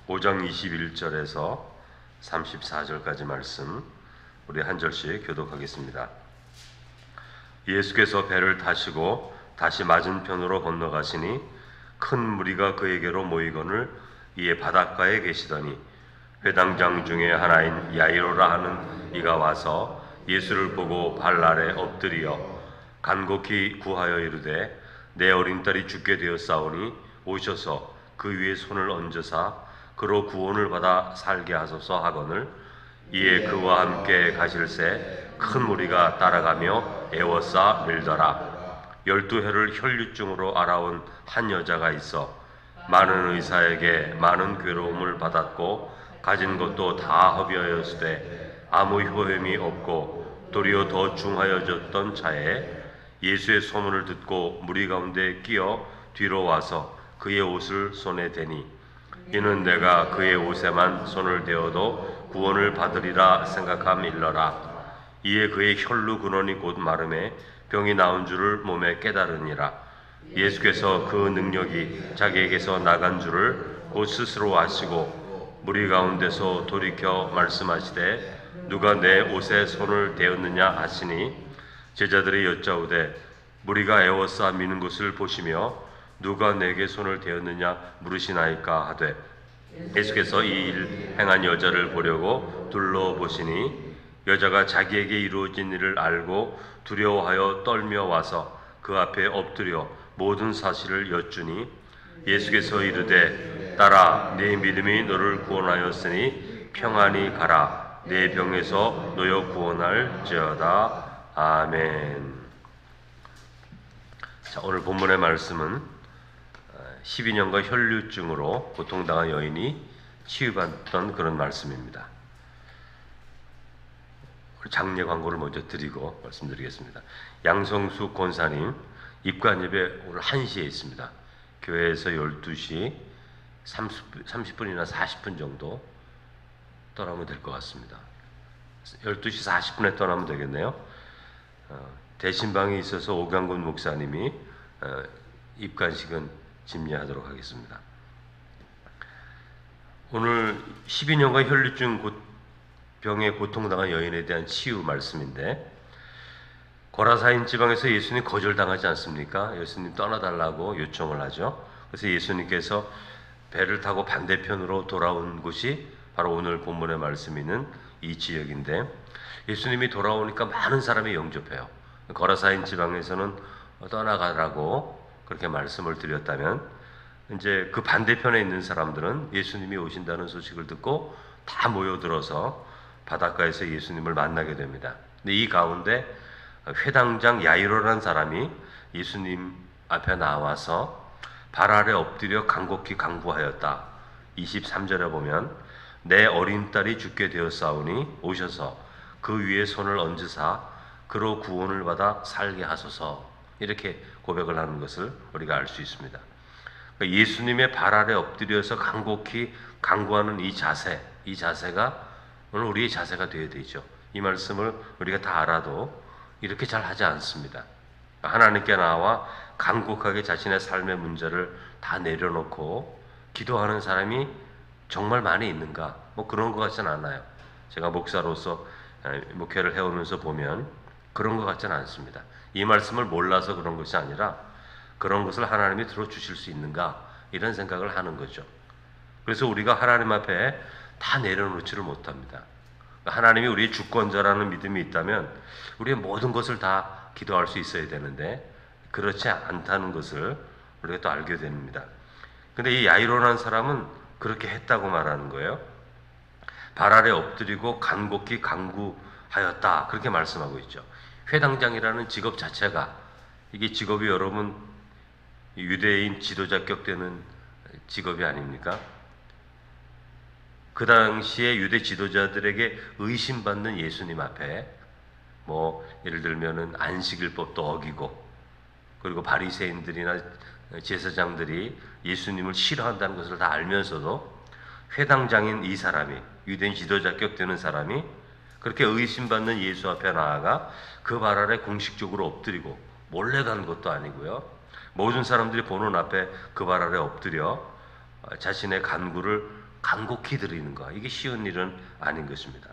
5장 21절에서 34절까지 말씀 우리 한 절씩 교독하겠습니다. 예수께서 배를 타시고 다시 맞은편으로 건너가시니 큰 무리가 그에게로 모이거늘 이에 바닷가에 계시더니 회당장 중에 하나인 야이로라 하는 이가 와서 예수를 보고 발 아래 엎드리어 간곡히 구하여 이르되 내 어린 딸이 죽게 되었사오니 오셔서 그 위에 손을 얹으사 그로 구원을 받아 살게 하소서 하거늘 이에 그와 함께 가실새 큰 무리가 따라가며 애워싸 밀더라. 12해를 혈류증으로 알아온 한 여자가 있어 많은 의사에게 많은 괴로움을 받았고 가진 것도 다 허비하였으되 아무 효험이 없고 도리어 더 중하여졌던 차에 예수의 소문을 듣고 무리 가운데 끼어 뒤로 와서 그의 옷을 손에 대니 이는 내가 그의 옷에만 손을 대어도 구원을 받으리라 생각함일러라. 이에 그의 혈루 근원이 곧 마름에 병이 나온 줄을 몸에 깨달으니라. 예수께서 그 능력이 자기에게서 나간 줄을 곧 스스로 아시고 무리 가운데서 돌이켜 말씀하시되 누가 내 옷에 손을 대었느냐 하시니 제자들이 여짜오되 무리가 애워싸 미는 것을 보시며 누가 내게 손을 대었느냐 물으시나이까 하되 예수께서 이 일 행한 여자를 보려고 둘러보시니 여자가 자기에게 이루어진 일을 알고 두려워하여 떨며 와서 그 앞에 엎드려 모든 사실을 여쭈니 예수께서 이르되 딸아 네 믿음이 너를 구원하였으니 평안히 가라 네 병에서 너여 구원할지어다. 아멘. 자, 오늘 본문의 말씀은 12년간 혈류증으로 고통당한 여인이 치유받던 그런 말씀입니다. 장례 광고를 먼저 드리고 말씀드리겠습니다. 양성숙 권사님 입관 예배 오늘 1시에 있습니다. 교회에서 12시 30분이나 40분 정도 떠나면 될 것 같습니다. 12시 40분에 떠나면 되겠네요. 대신방에 있어서 오강군 목사님이 입관식은 집례하도록 하겠습니다. 오늘 12년간 혈류증 병에 고통당한 여인에 대한 치유 말씀인데 고라사인 지방에서 예수님 거절당하지 않습니까? 예수님 떠나달라고 요청을 하죠. 그래서 예수님께서 배를 타고 반대편으로 돌아온 곳이 바로 오늘 본문의 말씀이 있는 이 지역인데 예수님이 돌아오니까 많은 사람이 영접해요. 고라사인 지방에서는 떠나가라고 그렇게 말씀을 드렸다면 이제 그 반대편에 있는 사람들은 예수님이 오신다는 소식을 듣고 다 모여들어서 바닷가에서 예수님을 만나게 됩니다. 근데 이 가운데 회당장 야이로라는 사람이 예수님 앞에 나와서 발 아래 엎드려 간곡히 간구하였다. 23절에 보면 내 어린 딸이 죽게 되었사오니 오셔서 그 위에 손을 얹으사 그로 구원을 받아 살게 하소서. 이렇게 고백을 하는 것을 우리가 알 수 있습니다. 그러니까 예수님의 발 아래 엎드려서 간곡히 간구하는 이 자세가 오늘 우리의 자세가 되어야 되죠. 이 말씀을 우리가 다 알아도 이렇게 잘 하지 않습니다. 하나님께 나와 간곡하게 자신의 삶의 문제를 다 내려놓고 기도하는 사람이 정말 많이 있는가? 뭐 그런 것 같지는 않아요. 제가 목사로서 목회를 해오면서 보면 그런 것 같지는 않습니다. 이 말씀을 몰라서 그런 것이 아니라 그런 것을 하나님이 들어주실 수 있는가 이런 생각을 하는 거죠. 그래서 우리가 하나님 앞에 다 내려놓지를 못합니다. 하나님이 우리의 주권자라는 믿음이 있다면 우리의 모든 것을 다 기도할 수 있어야 되는데 그렇지 않다는 것을 우리가 또 알게 됩니다. 근데 이 야이로라는 사람은 그렇게 했다고 말하는 거예요. 발 아래 엎드리고 간곡히 간구하였다 그렇게 말씀하고 있죠. 회당장이라는 직업 자체가 이게 직업이 여러분 유대인 지도자격 되는 직업이 아닙니까? 그 당시에 유대 지도자들에게 의심받는 예수님 앞에 뭐 예를 들면은 안식일법도 어기고 그리고 바리새인들이나 제사장들이 예수님을 싫어한다는 것을 다 알면서도 회당장인 이 사람이 유대인 지도자격 되는 사람이 그렇게 의심받는 예수 앞에 나아가 그 발 아래 공식적으로 엎드리고 몰래 간 것도 아니고요. 모든 사람들이 보는 앞에 그 발 아래 엎드려 자신의 간구를 간곡히 드리는 거, 이게 쉬운 일은 아닌 것입니다.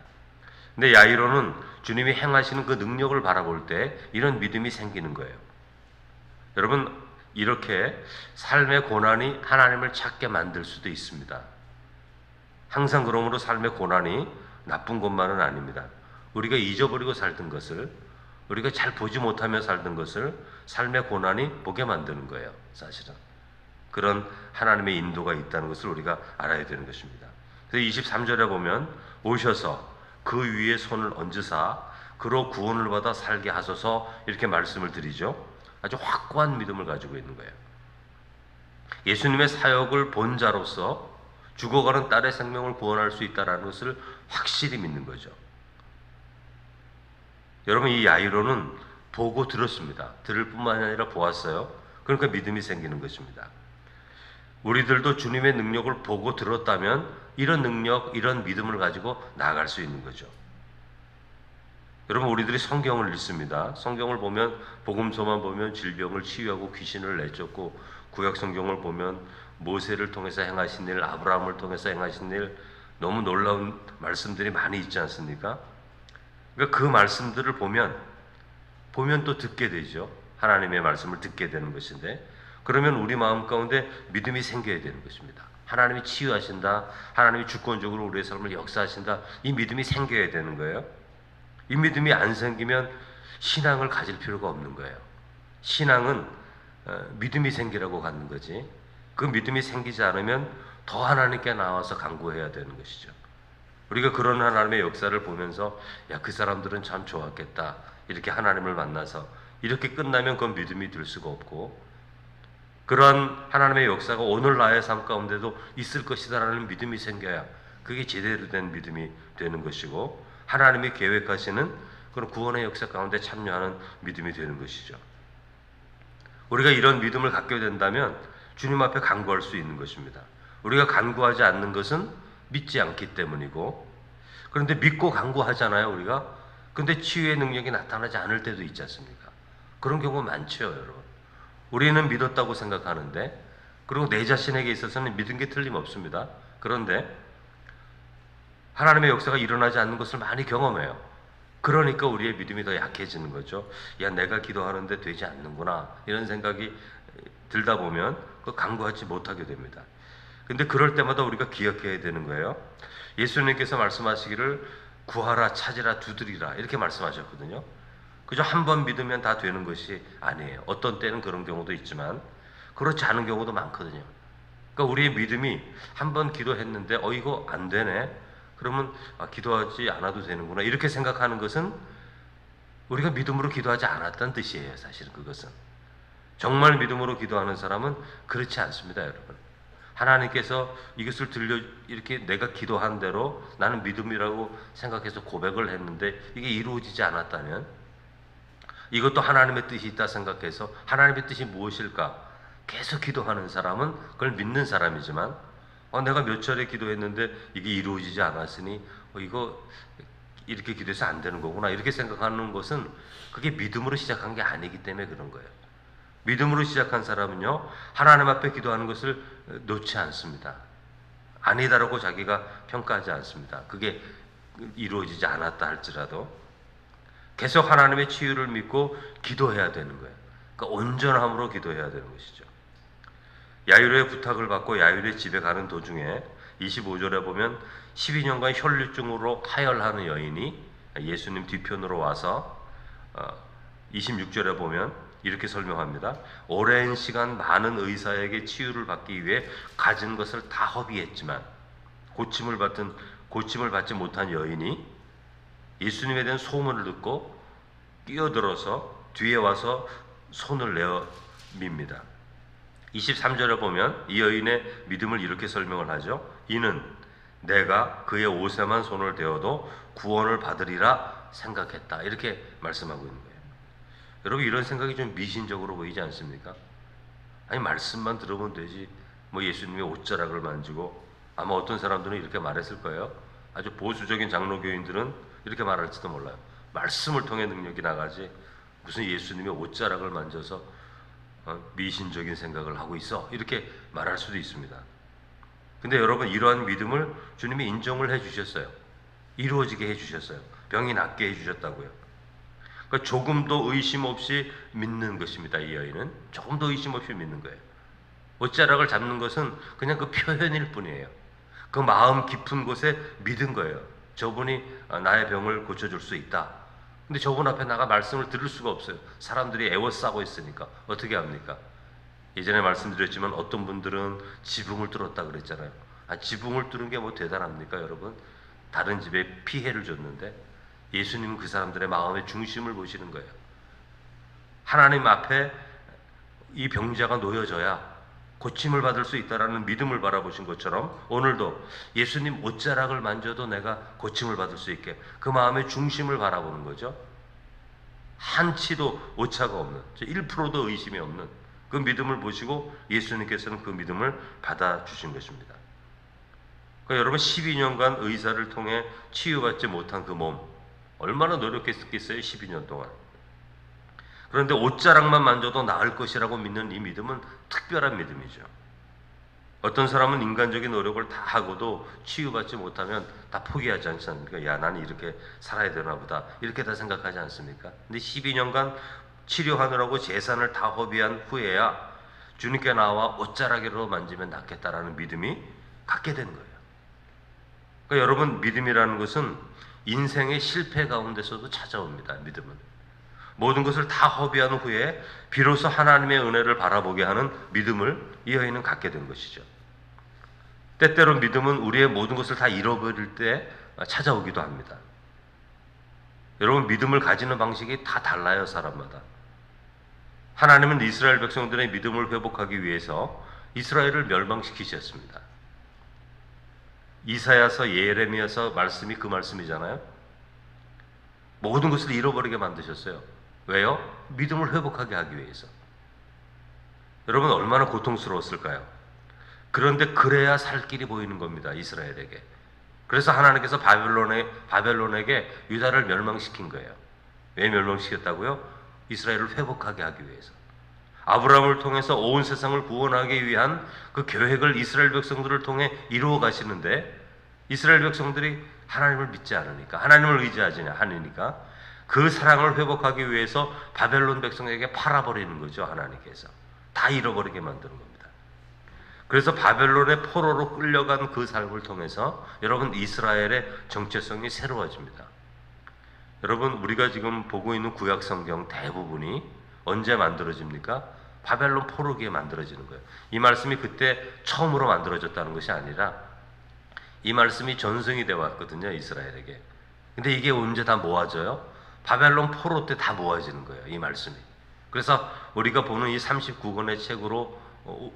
근데 야이로는 주님이 행하시는 그 능력을 바라볼 때 이런 믿음이 생기는 거예요. 여러분, 이렇게 삶의 고난이 하나님을 찾게 만들 수도 있습니다. 항상 그러므로 삶의 고난이 나쁜 것만은 아닙니다. 우리가 잊어버리고 살던 것을, 우리가 잘 보지 못하며 살던 것을 삶의 고난이 보게 만드는 거예요, 사실은. 그런 하나님의 인도가 있다는 것을 우리가 알아야 되는 것입니다. 그래서 23절에 보면 오셔서 그 위에 손을 얹으사 그로 구원을 받아 살게 하소서, 이렇게 말씀을 드리죠. 아주 확고한 믿음을 가지고 있는 거예요. 예수님의 사역을 본 자로서 죽어가는 딸의 생명을 구원할 수 있다는 것을 확실히 믿는 거죠. 여러분, 이 야이로는 보고 들었습니다. 들을 뿐만 아니라 보았어요. 그러니까 믿음이 생기는 것입니다. 우리들도 주님의 능력을 보고 들었다면 이런 능력, 이런 믿음을 가지고 나아갈 수 있는 거죠. 여러분, 우리들이 성경을 읽습니다. 성경을 보면, 복음서만 보면 질병을 치유하고 귀신을 내쫓고, 구약 성경을 보면 모세를 통해서 행하신 일, 아브라함을 통해서 행하신 일, 너무 놀라운 말씀들이 많이 있지 않습니까? 그러니까 그 말씀들을 보면 또 듣게 되죠. 하나님의 말씀을 듣게 되는 것인데, 그러면 우리 마음 가운데 믿음이 생겨야 되는 것입니다. 하나님이 치유하신다, 하나님이 주권적으로 우리의 삶을 역사하신다, 이 믿음이 생겨야 되는 거예요. 이 믿음이 안 생기면 신앙을 가질 필요가 없는 거예요. 신앙은 믿음이 생기라고 갖는 거지, 그 믿음이 생기지 않으면 더 하나님께 나와서 간구해야 되는 것이죠. 우리가 그런 하나님의 역사를 보면서 야, 그 사람들은 참 좋았겠다, 이렇게 하나님을 만나서 이렇게 끝나면 그건 믿음이 될 수가 없고, 그러한 하나님의 역사가 오늘 나의 삶 가운데도 있을 것이다라는 믿음이 생겨야 그게 제대로 된 믿음이 되는 것이고, 하나님이 계획하시는 그런 구원의 역사 가운데 참여하는 믿음이 되는 것이죠. 우리가 이런 믿음을 갖게 된다면 주님 앞에 간구할 수 있는 것입니다. 우리가 간구하지 않는 것은 믿지 않기 때문이고, 그런데 믿고 간구하잖아요, 우리가. 근데 치유의 능력이 나타나지 않을 때도 있지 않습니까? 그런 경우 많죠, 여러분. 우리는 믿었다고 생각하는데, 그리고 내 자신에게 있어서는 믿은 게 틀림없습니다. 그런데 하나님의 역사가 일어나지 않는 것을 많이 경험해요. 그러니까 우리의 믿음이 더 약해지는 거죠. 야, 내가 기도하는데 되지 않는구나, 이런 생각이 들다 보면 그 간구하지 못하게 됩니다. 근데 그럴 때마다 우리가 기억해야 되는 거예요. 예수님께서 말씀하시기를 구하라, 찾으라, 두드리라, 이렇게 말씀하셨거든요. 그저 한 번 믿으면 다 되는 것이 아니에요. 어떤 때는 그런 경우도 있지만 그렇지 않은 경우도 많거든요. 그러니까 우리의 믿음이 한 번 기도했는데 이거 안 되네, 그러면 기도하지 않아도 되는구나, 이렇게 생각하는 것은 우리가 믿음으로 기도하지 않았다는 뜻이에요. 사실은 그것은 정말 믿음으로 기도하는 사람은 그렇지 않습니다, 여러분. 하나님께서 이것을 이렇게 내가 기도한 대로 나는 믿음이라고 생각해서 고백을 했는데 이게 이루어지지 않았다면, 이것도 하나님의 뜻이 있다 생각해서 하나님의 뜻이 무엇일까 계속 기도하는 사람은 그걸 믿는 사람이지만, 내가 몇 차례 기도했는데 이게 이루어지지 않았으니 이거 이렇게 기도해서 안 되는 거구나, 이렇게 생각하는 것은 그게 믿음으로 시작한 게 아니기 때문에 그런 거예요. 믿음으로 시작한 사람은요, 하나님 앞에 기도하는 것을 놓지 않습니다. 아니다라고 자기가 평가하지 않습니다. 그게 이루어지지 않았다 할지라도 계속 하나님의 치유를 믿고 기도해야 되는 거예요. 그러니까 온전함으로 기도해야 되는 것이죠. 야이로의 부탁을 받고 야이로의 집에 가는 도중에 25절에 보면 12년간 혈류증으로 하혈하는 여인이 예수님 뒤편으로 와서 26절에 보면 이렇게 설명합니다. 오랜 시간 많은 의사에게 치유를 받기 위해 가진 것을 다 허비했지만 고침을 받지 못한 여인이 예수님에 대한 소문을 듣고 뛰어들어서 뒤에 와서 손을 내어 밉니다. 23절에 보면 이 여인의 믿음을 이렇게 설명을 하죠. 이는 내가 그의 옷에만 손을 대어도 구원을 받으리라 생각했다, 이렇게 말씀하고 있는 거예요. 여러분, 이런 생각이 좀 미신적으로 보이지 않습니까? 아니, 말씀만 들어보면 되지, 예수님의 옷자락을 만지고, 아마 어떤 사람들은 이렇게 말했을 거예요. 아주 보수적인 장로교인들은 이렇게 말할지도 몰라요. 말씀을 통해 능력이 나가지 무슨 예수님의 옷자락을 만져서 미신적인 생각을 하고 있어, 이렇게 말할 수도 있습니다. 근데 여러분, 이러한 믿음을 주님이 인정을 해주셨어요. 이루어지게 해주셨어요. 병이 낫게 해주셨다고요. 그러니까 조금도 의심 없이 믿는 것입니다. 이 여인은 조금도 의심 없이 믿는 거예요. 옷자락을 잡는 것은 그냥 그 표현일 뿐이에요. 그 마음 깊은 곳에 믿은 거예요. 저분이 나의 병을 고쳐줄 수 있다. 근데 저분 앞에 나가 말씀을 들을 수가 없어요. 사람들이 애워싸고 있으니까. 어떻게 합니까? 예전에 말씀드렸지만 어떤 분들은 지붕을 뚫었다 그랬잖아요. 지붕을 뚫은 게 뭐 대단합니까, 여러분? 다른 집에 피해를 줬는데 예수님은 그 사람들의 마음의 중심을 보시는 거예요. 하나님 앞에 이 병자가 놓여져야 고침을 받을 수 있다라는 믿음을 바라보신 것처럼 오늘도 예수님 옷자락을 만져도 내가 고침을 받을 수 있게 그 마음의 중심을 바라보는 거죠. 한치도 오차가 없는, 1%도 의심이 없는 그 믿음을 보시고 예수님께서는 그 믿음을 받아주신 것입니다. 그러니까 여러분, 12년간 의사를 통해 치유받지 못한 그 몸, 얼마나 노력했겠어요, 12년 동안. 그런데 옷자락만 만져도 나을 것이라고 믿는 이 믿음은 특별한 믿음이죠. 어떤 사람은 인간적인 노력을 다 하고도 치유받지 못하면 다 포기하지 않지 않습니까? 야, 나는 이렇게 살아야 되나 보다, 이렇게 다 생각하지 않습니까? 근데 12년간 치료하느라고 재산을 다 허비한 후에야 주님께 나와 옷자락으로 만지면 낫겠다라는 믿음이 갖게 된 거예요. 그러니까 여러분, 믿음이라는 것은 인생의 실패 가운데서도 찾아옵니다. 믿음은 모든 것을 다 허비한 후에 비로소 하나님의 은혜를 바라보게 하는 믿음을 이 여인은 갖게 된 것이죠. 때때로 믿음은 우리의 모든 것을 다 잃어버릴 때 찾아오기도 합니다. 여러분, 믿음을 가지는 방식이 다 달라요, 사람마다. 하나님은 이스라엘 백성들의 믿음을 회복하기 위해서 이스라엘을 멸망시키셨습니다. 이사야서, 예레미야서 말씀이 그 말씀이잖아요. 모든 것을 잃어버리게 만드셨어요. 왜요? 믿음을 회복하게 하기 위해서. 여러분, 얼마나 고통스러웠을까요? 그런데 그래야 살 길이 보이는 겁니다, 이스라엘에게. 그래서 하나님께서 바벨론에게 유다를 멸망시킨 거예요. 왜 멸망시켰다고요? 이스라엘을 회복하게 하기 위해서. 아브라함을 통해서 온 세상을 구원하기 위한 그 계획을 이스라엘 백성들을 통해 이루어 가시는데, 이스라엘 백성들이 하나님을 믿지 않으니까, 하나님을 의지하지 않으니까 그 사랑을 회복하기 위해서 바벨론 백성에게 팔아버리는 거죠. 하나님께서 다 잃어버리게 만드는 겁니다. 그래서 바벨론의 포로로 끌려간 그 삶을 통해서 여러분, 이스라엘의 정체성이 새로워집니다. 여러분, 우리가 지금 보고 있는 구약 성경 대부분이 언제 만들어집니까? 바벨론 포로기에 만들어지는 거예요. 이 말씀이 그때 처음으로 만들어졌다는 것이 아니라 이 말씀이 전승이 되어 왔거든요, 이스라엘에게. 근데 이게 언제 다 모아져요? 바벨론 포로 때 다 모아지는 거예요, 이 말씀이. 그래서 우리가 보는 이 39권의 책으로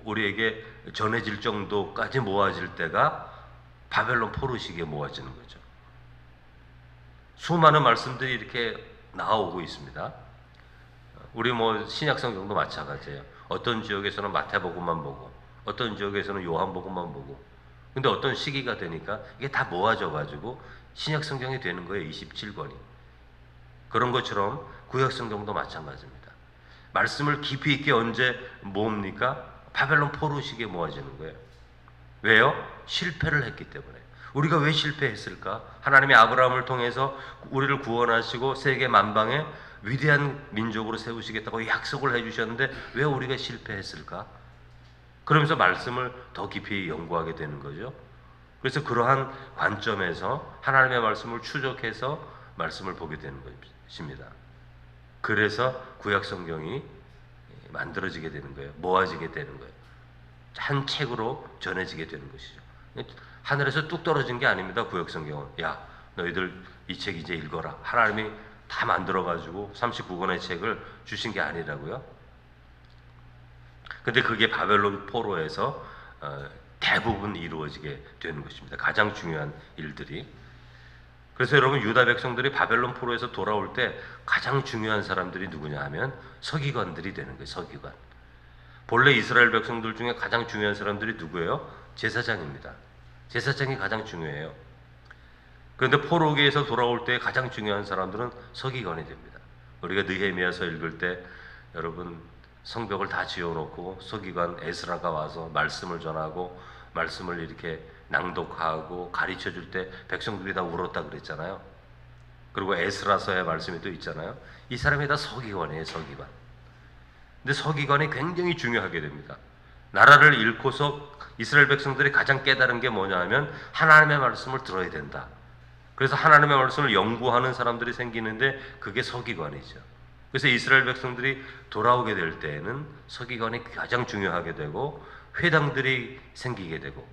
우리에게 전해질 정도까지 모아질 때가 바벨론 포로 시기에 모아지는 거죠. 수많은 말씀들이 이렇게 나오고 있습니다. 우리 신약 성경도 마찬가지예요. 어떤 지역에서는 마태복음만 보고 어떤 지역에서는 요한복음만 보고, 근데 어떤 시기가 되니까 이게 다 모아져 가지고 신약 성경이 되는 거예요, 27권이. 그런 것처럼 구약 성경도 마찬가지입니다. 말씀을 깊이 있게 언제 모읍니까? 바벨론 포로 시기에 모아지는 거예요. 왜요? 실패를 했기 때문에. 우리가 왜 실패했을까? 하나님이 아브라함을 통해서 우리를 구원하시고 세계 만방에 위대한 민족으로 세우시겠다고 약속을 해주셨는데 왜 우리가 실패했을까? 그러면서 말씀을 더 깊이 연구하게 되는 거죠. 그래서 그러한 관점에서 하나님의 말씀을 추적해서 말씀을 보게 되는 것입니다. 그래서 구약 성경이 만들어지게 되는 거예요. 모아지게 되는 거예요. 한 책으로 전해지게 되는 것이죠. 하늘에서 뚝 떨어진 게 아닙니다. 구약 성경은. 야, 너희들 이 책 이제 읽어라. 하나님이 다 만들어가지고 39권의 책을 주신 게 아니라고요. 근데 그게 바벨론 포로에서 대부분 이루어지게 되는 것입니다. 가장 중요한 일들이. 그래서 여러분, 유다 백성들이 바벨론 포로에서 돌아올 때 가장 중요한 사람들이 누구냐 하면 서기관들이 되는 거예요. 서기관. 본래 이스라엘 백성들 중에 가장 중요한 사람들이 누구예요? 제사장입니다. 제사장이 가장 중요해요. 그런데 포로기에서 돌아올 때 가장 중요한 사람들은 서기관이 됩니다. 우리가 느헤미야서 읽을 때 여러분, 성벽을 다 지어놓고 서기관 에스라가 와서 말씀을 전하고 말씀을 이렇게 낭독하고 가르쳐 줄 때 백성들이 다 울었다 그랬잖아요. 그리고 에스라서의 말씀이 또 있잖아요. 이 사람이 다 서기관이에요, 서기관. 근데 서기관이 굉장히 중요하게 됩니다. 나라를 잃고서 이스라엘 백성들이 가장 깨달은 게 뭐냐 하면 하나님의 말씀을 들어야 된다. 그래서 하나님의 말씀을 연구하는 사람들이 생기는데 그게 서기관이죠. 그래서 이스라엘 백성들이 돌아오게 될 때에는 서기관이 가장 중요하게 되고 회당들이 생기게 되고,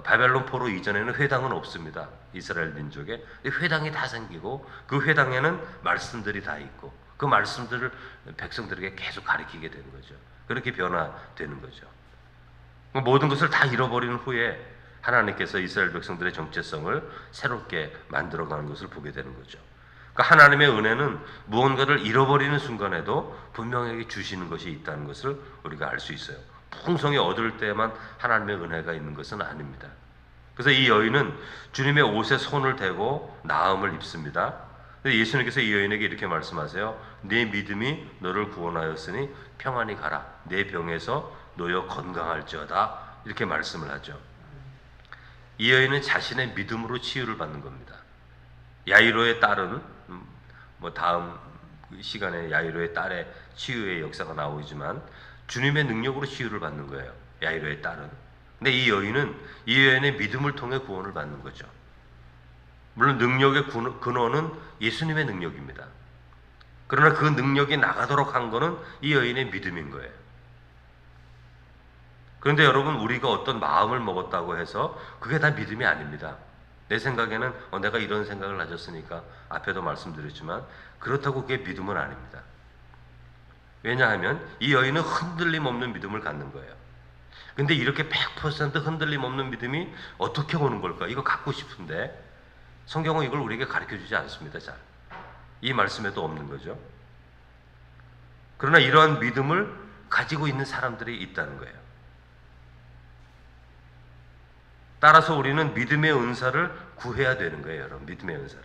바벨론 포로 이전에는 회당은 없습니다. 이스라엘 민족에. 회당이 다 생기고 그 회당에는 말씀들이 다 있고 그 말씀들을 백성들에게 계속 가르치게 되는 거죠. 그렇게 변화되는 거죠. 모든 것을 다 잃어버린 후에 하나님께서 이스라엘 백성들의 정체성을 새롭게 만들어가는 것을 보게 되는 거죠. 그러니까 하나님의 은혜는 무언가를 잃어버리는 순간에도 분명하게 주시는 것이 있다는 것을 우리가 알 수 있어요. 풍성히 얻을 때만 하나님의 은혜가 있는 것은 아닙니다. 그래서 이 여인은 주님의 옷에 손을 대고 나음을 입습니다. 예수님께서 이 여인에게 이렇게 말씀하세요. 네 믿음이 너를 구원하였으니 평안히 가라. 내 병에서 놓여 건강할지어다. 이렇게 말씀을 하죠. 이 여인은 자신의 믿음으로 치유를 받는 겁니다. 야이로의 딸은 다음 시간에 야이로의 딸의 치유의 역사가 나오지만 주님의 능력으로 치유를 받는 거예요. 야이로의 딸은. 근데 이 여인의 믿음을 통해 구원을 받는 거죠. 물론 능력의 근원은 예수님의 능력입니다. 그러나 그 능력이 나가도록 한 거는 이 여인의 믿음인 거예요. 그런데 여러분, 우리가 어떤 마음을 먹었다고 해서 그게 다 믿음이 아닙니다. 내 생각에는 내가 이런 생각을 가졌으니까, 앞에도 말씀드렸지만 그렇다고 그게 믿음은 아닙니다. 왜냐하면 이 여인은 흔들림 없는 믿음을 갖는 거예요. 근데 이렇게 100% 흔들림 없는 믿음이 어떻게 오는 걸까? 이거 갖고 싶은데 성경은 이걸 우리에게 가르쳐주지 않습니다. 잘. 이 말씀에도 없는 거죠. 그러나 이러한 믿음을 가지고 있는 사람들이 있다는 거예요. 따라서 우리는 믿음의 은사를 구해야 되는 거예요. 여러분, 믿음의 은사를.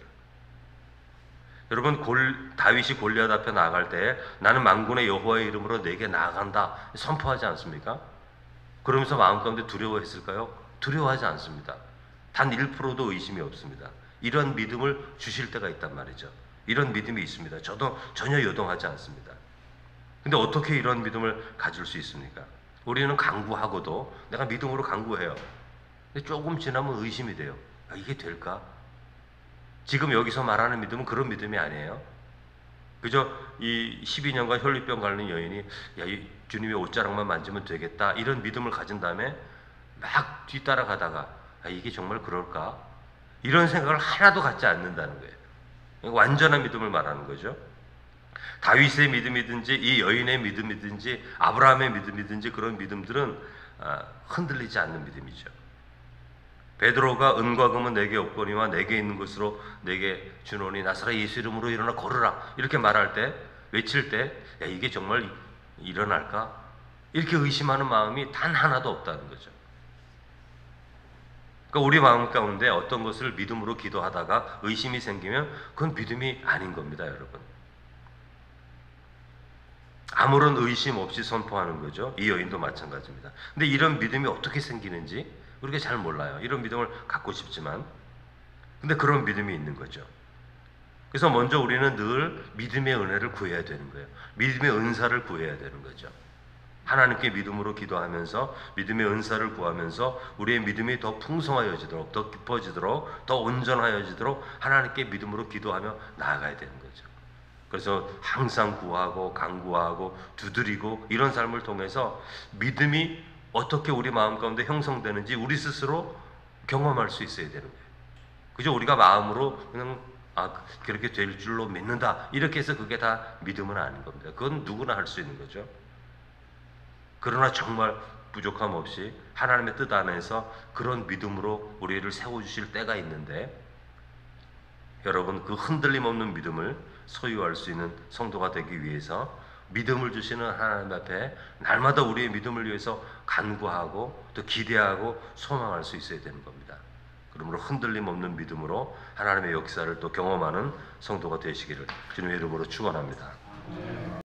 여러분, 다윗이 골리앗 앞에 나아갈 때 나는 만군의 여호와의 이름으로 내게 나아간다 선포하지 않습니까? 그러면서 마음 가운데 두려워했을까요? 두려워하지 않습니다. 단 1%도 의심이 없습니다. 이런 믿음을 주실 때가 있단 말이죠. 이런 믿음이 있습니다. 저도 전혀 요동하지 않습니다. 근데 어떻게 이런 믿음을 가질 수 있습니까? 우리는 강구하고도 내가 믿음으로 강구해요. 근데 조금 지나면 의심이 돼요. 이게 될까? 지금 여기서 말하는 믿음은 그런 믿음이 아니에요. 그저 이 12년간 혈류병 앓는 여인이 이 주님의 옷자락만 만지면 되겠다 이런 믿음을 가진 다음에 막 뒤따라가다가 이게 정말 그럴까? 이런 생각을 하나도 갖지 않는다는 거예요. 완전한 믿음을 말하는 거죠. 다윗의 믿음이든지 이 여인의 믿음이든지 아브라함의 믿음이든지 그런 믿음들은 흔들리지 않는 믿음이죠. 베드로가 은과 금은 내게 없거니와 내게 있는 것으로 내게 주노니 나사렛 예수 이름으로 일어나 걸으라 이렇게 말할 때, 외칠 때 이게 정말 일어날까? 이렇게 의심하는 마음이 단 하나도 없다는 거죠. 그러니까 우리 마음 가운데 어떤 것을 믿음으로 기도하다가 의심이 생기면 그건 믿음이 아닌 겁니다, 여러분. 아무런 의심 없이 선포하는 거죠. 이 여인도 마찬가지입니다. 근데 이런 믿음이 어떻게 생기는지 우리가 잘 몰라요. 이런 믿음을 갖고 싶지만, 근데 그런 믿음이 있는 거죠. 그래서 먼저 우리는 늘 믿음의 은혜를 구해야 되는 거예요. 믿음의 은사를 구해야 되는 거죠. 하나님께 믿음으로 기도하면서 믿음의 은사를 구하면서 우리의 믿음이 더 풍성하여지도록, 더 깊어지도록, 더 온전하여지도록 하나님께 믿음으로 기도하며 나아가야 되는 거죠. 그래서 항상 구하고 간구하고 두드리고 이런 삶을 통해서 믿음이 어떻게 우리 마음 가운데 형성되는지 우리 스스로 경험할 수 있어야 되는 거예요. 그죠? 우리가 마음으로 그냥 그렇게 될 줄로 믿는다 이렇게 해서 그게 다 믿음은 아닌 겁니다. 그건 누구나 할 수 있는 거죠. 그러나 정말 부족함 없이 하나님의 뜻 안에서 그런 믿음으로 우리를 세워주실 때가 있는데, 여러분, 그 흔들림 없는 믿음을 소유할 수 있는 성도가 되기 위해서 믿음을 주시는 하나님 앞에 날마다 우리의 믿음을 위해서 간구하고 또 기대하고 소망할 수 있어야 되는 겁니다. 그러므로 흔들림 없는 믿음으로 하나님의 역사를 또 경험하는 성도가 되시기를 주님의 이름으로 축원합니다.